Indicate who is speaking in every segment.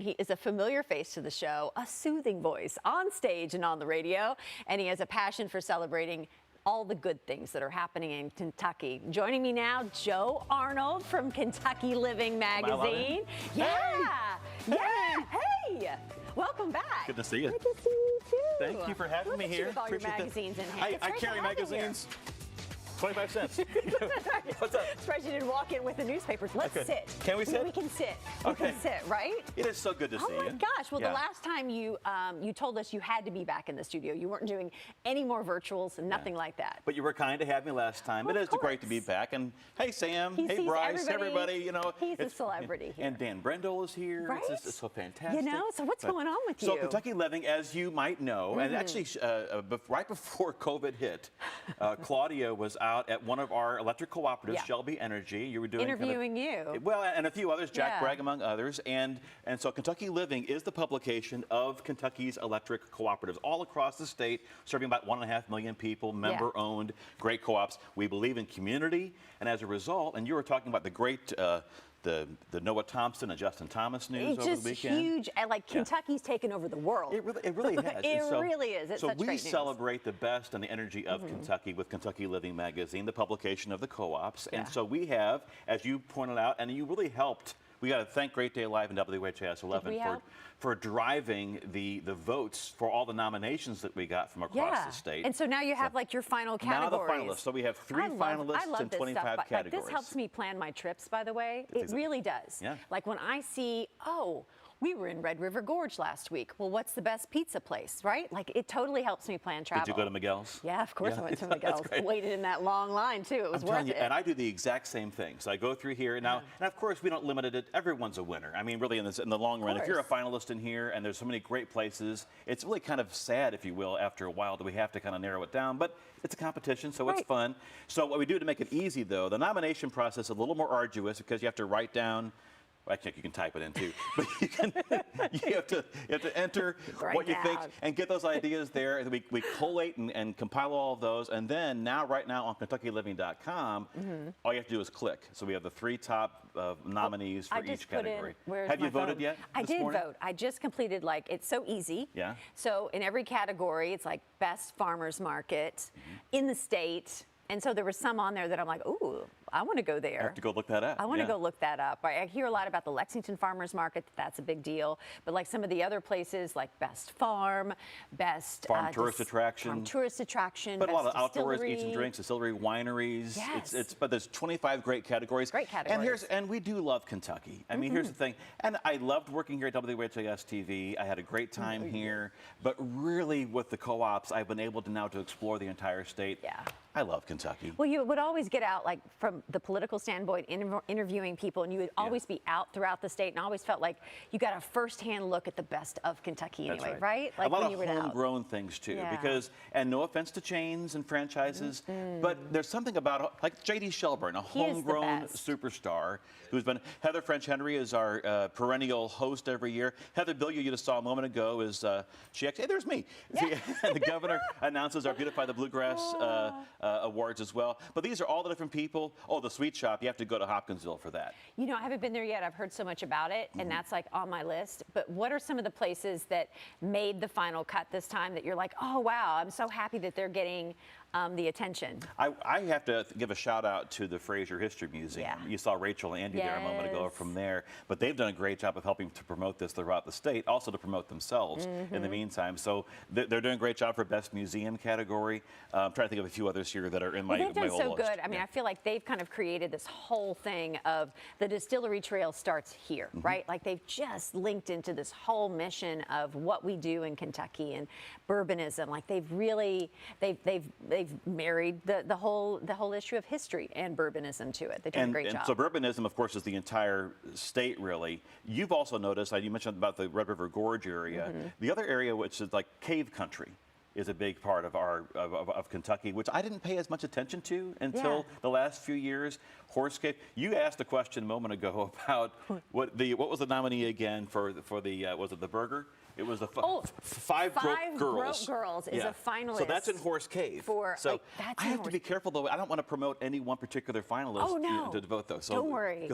Speaker 1: He is a familiar face to the show, a soothing voice on stage and on the radio, and he has a passion for celebrating all the good things that are happening in Kentucky. Joining me now, Joe Arnold from Kentucky Living magazine. Yeah,
Speaker 2: hey.
Speaker 1: yeah, hey, welcome back.
Speaker 2: Good to see you.
Speaker 1: Good to see you too.
Speaker 2: Thank you for having me here.
Speaker 1: With all your magazines in hand.
Speaker 2: I carry magazines. 25 cents. What's up?
Speaker 1: Surprised you didn't walk in with the newspapers. Let's sit.
Speaker 2: Can we sit?
Speaker 1: We can sit.
Speaker 2: Okay.
Speaker 1: We can sit, right?
Speaker 2: It is so good to see you.
Speaker 1: Oh my gosh. Well, the last time you told us you had to be back in the studio. You weren't doing any more virtuals and nothing like that.
Speaker 2: But you were kind to have me last time.
Speaker 1: Well,
Speaker 2: it is great to be back. And hey, Sam.
Speaker 1: He
Speaker 2: hey,
Speaker 1: sees
Speaker 2: Bryce. Everybody. You know,
Speaker 1: he's a celebrity here.
Speaker 2: And Dan Brendel is here.
Speaker 1: Right?
Speaker 2: It's so fantastic.
Speaker 1: You know, so what's going on with you?
Speaker 2: So Kentucky Living, as you might know, and actually right before COVID hit, Claudia was out at one of our electric cooperatives, Shelby Energy. You were doing
Speaker 1: interviewing you.
Speaker 2: Well, and a few others, Jack Bragg among others, and so Kentucky Living is the publication of Kentucky's electric cooperatives all across the state, serving about 1.5 million people, member-owned, great co-ops. We believe in community, and as a result, and you were talking about the great. The Noah Thompson and Justin Thomas news over the weekend. It's just huge.
Speaker 1: Like Kentucky's taken over the world.
Speaker 2: It really has.
Speaker 1: It really is. It's
Speaker 2: so
Speaker 1: such
Speaker 2: we
Speaker 1: great news.
Speaker 2: celebrate the best and the energy of Kentucky with Kentucky Living magazine, the publication of the co-ops. And so we have, as you pointed out, and you really helped. We got to thank Great Day Live and WHAS 11 for driving the votes for all the nominations that we got from across the state.
Speaker 1: And so now you have like your final categories.
Speaker 2: Now the finalists. So we have three finalists in 25 categories.
Speaker 1: Like, this helps me plan my trips, by the way. It really does.
Speaker 2: Yeah.
Speaker 1: Like when I see, we were in Red River Gorge last week. Well, what's the best pizza place, right? Like, it totally helps me plan travel.
Speaker 2: Did you go to Miguel's?
Speaker 1: Yeah, of course I went to Miguel's. Waited in that long line, too. It was worth it.
Speaker 2: And I do the exact same thing. So I go through here now, and of course, we don't limit it. Everyone's a winner. I mean, really, in the long run, if you're a finalist in here, and there's so many great places, it's really kind of sad, if you will, after a while, that we have to kind of narrow it down. But it's a competition, so it's fun. So what we do to make it easy, though, the nomination process is a little more arduous because you have to write down. Actually, you can type it in too, but you have to enter what you think and get those ideas there. We collate and compile all of those, and then right now on KentuckyLiving.com, all you have to do is click. So we have the 3 top nominees for each category. Have you voted yet?
Speaker 1: I did vote. I just completed, it's so easy.
Speaker 2: Yeah.
Speaker 1: So in every category, it's like best farmers market in the state. And so there was some on there that I'm like, ooh, I want to go there.
Speaker 2: I have to go look that up.
Speaker 1: I want to go look that up. I hear a lot about the Lexington Farmers Market. That's a big deal. But like some of the other places, like Best Farm, Best
Speaker 2: Farm Tourist Attraction.
Speaker 1: Farm Tourist Attraction.
Speaker 2: But a lot of outdoors, eats and drinks, distillery, wineries.
Speaker 1: Yes.
Speaker 2: But there's 25 great categories.
Speaker 1: Great categories.
Speaker 2: And we do love Kentucky. I mean, here's the thing. And I loved working here at WHAS TV. I had a great time here. But really, with the co-ops, I've been able to now to explore the entire state.
Speaker 1: Yeah.
Speaker 2: I love Kentucky.
Speaker 1: Well, you would always get out, like, from the political standpoint, interviewing people, and you would always be out throughout the state, and I always felt like you got a first-hand look at the best of Kentucky anyway, right? Like
Speaker 2: a lot of homegrown things, too, because, and no offense to chains and franchises, but there's something about, like, J.D. Shelburne, a homegrown superstar, who's been, Heather French Henry is our perennial host every year. Heather Billier, you just saw a moment ago, is, hey, there's me. The governor announces our Beautify the Bluegrass awards as well. But these are all the different people. Oh, the sweet shop, you have to go to Hopkinsville for that.
Speaker 1: You know, I haven't been there yet. I've heard so much about it, and that's like on my list. But what are some of the places that made the final cut this time that you're like, oh, wow, I'm so happy that they're getting the attention?
Speaker 2: I have to give a shout out to the Fraser History Museum. You saw Rachel and Andy there a moment ago from there, but they've done a great job of helping to promote this throughout the state, also to promote themselves in the meantime. So they're doing a great job for best museum category. I'm trying to think of a few others here that are in my
Speaker 1: they've done so
Speaker 2: list.
Speaker 1: Good. I mean, I feel like they've kind of created this whole thing of the distillery trail starts here, right? Like they've just linked into this whole mission of what we do in Kentucky and bourbonism. Like they've really they've married the whole issue of history and bourbonism to it. They've done a great job.
Speaker 2: So bourbonism, of course, is the entire state, really. You've also noticed, you mentioned about the Red River Gorge area. The other area, which is like cave country, is a big part of of Kentucky, which I didn't pay as much attention to until the last few years. Horse cave. You asked a question a moment ago about what was the nominee again for the was it the burger? It was the five broke girls.
Speaker 1: Broke Girls is a finalist.
Speaker 2: So that's in Horse Cave.
Speaker 1: So
Speaker 2: I have to be careful though. I don't want to promote any one particular finalist to vote though. So
Speaker 1: don't worry.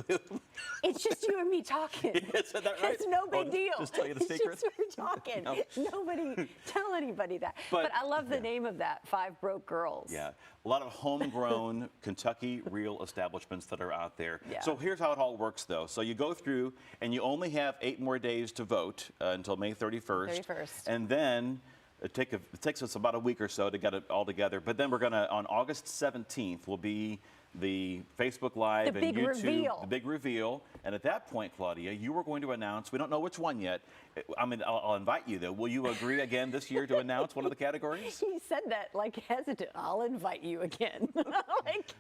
Speaker 1: It's just you and me talking.
Speaker 2: Is that right?
Speaker 1: It's no big deal.
Speaker 2: Just tell you the secret.
Speaker 1: It's just we're talking.
Speaker 2: No.
Speaker 1: Nobody tell anybody that. But I love the name of that, Five Broke Girls.
Speaker 2: Yeah, a lot of homegrown Kentucky real establishments that are out there.
Speaker 1: Yeah.
Speaker 2: So here's how it all works though. So you go through and you only have 8 more days to vote until May 31st. And then it takes us about a week or so to get it all together. But then we're going to, on August 17th, will be the Facebook Live
Speaker 1: the
Speaker 2: and
Speaker 1: big
Speaker 2: YouTube.
Speaker 1: Reveal.
Speaker 2: The big reveal. And at that point, Claudia, you are going to announce, we don't know which one yet. I mean, I'll invite you though. Will you agree again this year to announce one of the categories?
Speaker 1: He said that like hesitant. I'll invite you again.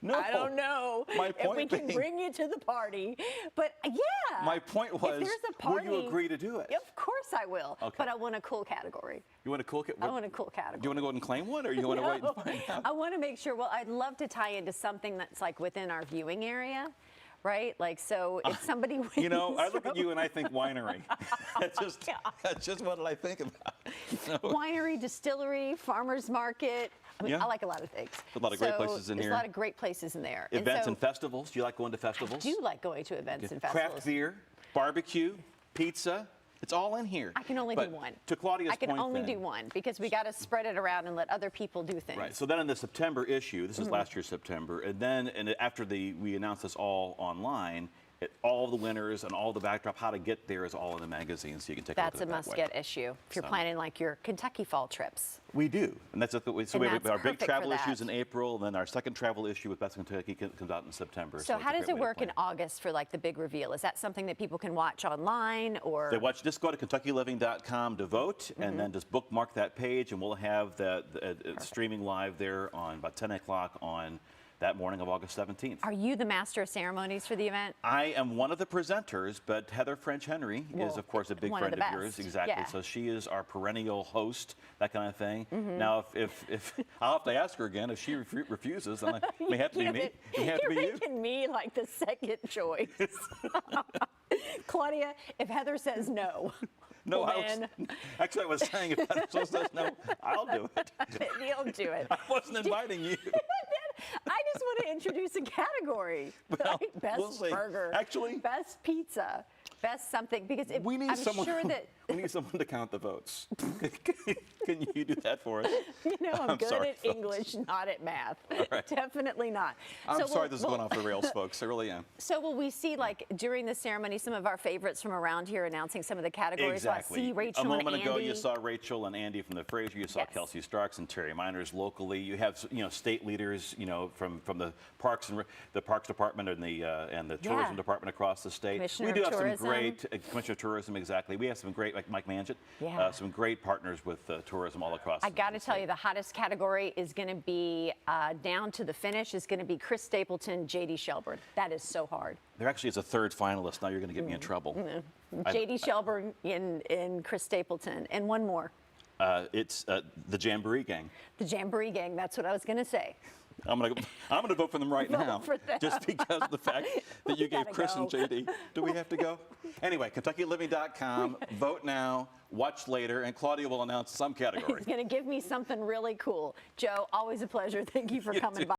Speaker 2: No,
Speaker 1: I don't know if we can bring you to the party. But yeah.
Speaker 2: My point was,
Speaker 1: if there's a party,
Speaker 2: will you agree to do it?
Speaker 1: Of course I will.
Speaker 2: Okay.
Speaker 1: But I want a cool category.
Speaker 2: You want a cool category?
Speaker 1: I want a cool category.
Speaker 2: Do you want to go ahead and claim one, or you want to wait and find out?
Speaker 1: I want to make sure. Well, I'd love to tie into something that's like within our viewing area. Right? Like, so if somebody wins.
Speaker 2: You know, I look at you and I think winery. that's just what I think about. You know?
Speaker 1: Winery, distillery, farmer's market. I mean, I like a lot of things.
Speaker 2: A lot of great places in here.
Speaker 1: There's a lot of great places in there.
Speaker 2: Events and festivals. Do you like going to festivals?
Speaker 1: I do like going to events and festivals.
Speaker 2: Craft beer, barbecue, pizza. It's all in here.
Speaker 1: I can only do one.
Speaker 2: To Claudia's point,
Speaker 1: I can only do one because we got to spread it around and let other people do things.
Speaker 2: Right. So then in the September issue, this is last year's September, and then after we announced this all online, all the winners and all the backdrop, how to get there is all in the magazine, so you can take a look at it that way.
Speaker 1: That's a must-get issue if you're planning like your Kentucky fall trips.
Speaker 2: We do, and that's what we. So we have our big travel issues in April, and then our second travel issue with Best Kentucky comes out in September.
Speaker 1: So how does it work in August for like the big reveal? Is that something that people can watch online, or
Speaker 2: they watch? Just go to KentuckyLiving.com to vote, and then just bookmark that page, and we'll have the streaming live there on about 10 o'clock on that morning of August 17th.
Speaker 1: Are you the master of ceremonies for the event?
Speaker 2: I am one of the presenters, but Heather French Henry is, of course, a big friend of yours. Exactly.
Speaker 1: Yeah.
Speaker 2: So she is our perennial host, that kind of thing. Now, if I'll have to ask her again if she refuses, then it may have to be me. It may have to be you.
Speaker 1: You're making me like the second choice. Claudia, if Heather says no.
Speaker 2: No, actually, I was saying if Heather says no, I'll do it.
Speaker 1: You'll do it.
Speaker 2: I wasn't inviting you.
Speaker 1: I just want to introduce a category.
Speaker 2: Well,
Speaker 1: right? Best
Speaker 2: we'll see.
Speaker 1: burger.
Speaker 2: Actually,
Speaker 1: best pizza. Best something, because
Speaker 2: we need someone.
Speaker 1: Sure that
Speaker 2: we need someone to count the votes. Can you do that for us?
Speaker 1: You know, I'm good
Speaker 2: sorry,
Speaker 1: at
Speaker 2: folks.
Speaker 1: English, not at math.
Speaker 2: Right.
Speaker 1: Definitely not.
Speaker 2: I'm sorry this is going off the rails, folks. I really am.
Speaker 1: So will we see, like, during the ceremony, some of our favorites from around here announcing some of the categories?
Speaker 2: Exactly.
Speaker 1: Will I see Rachel
Speaker 2: a moment
Speaker 1: and
Speaker 2: ago,
Speaker 1: Andy?
Speaker 2: you saw Rachel and Andy from the Fraser. You saw
Speaker 1: Yes.
Speaker 2: Kelsey Starks and Terry Miners locally. You have, state leaders, from the parks and the Parks Department and the Tourism Department across the state.
Speaker 1: Commissioner
Speaker 2: we do
Speaker 1: of
Speaker 2: have
Speaker 1: Tourism.
Speaker 2: some great Commissioner of Tourism. Exactly. We have some great, like Mike Manchett.
Speaker 1: Yeah.
Speaker 2: Some great partners with tourism all across.
Speaker 1: I got to tell you, the hottest category is going to be down to the finish is going to be Chris Stapleton, J.D. Shelburne. That is so hard.
Speaker 2: There actually is a third finalist. Now you're going to get me in trouble.
Speaker 1: J.D. Shelburne and Chris Stapleton, and one more.
Speaker 2: It's the Jamboree Gang.
Speaker 1: The Jamboree Gang. That's what I was going to say.
Speaker 2: I'm gonna vote for them right now,
Speaker 1: for them.
Speaker 2: just because of the fact that you gave Chris and
Speaker 1: go.
Speaker 2: JD. Do we have to go? Anyway, KentuckyLiving.com. Vote now, watch later, and Claudia will announce some category.
Speaker 1: He's going to give me something really cool. Joe, always a pleasure. Thank you for coming by.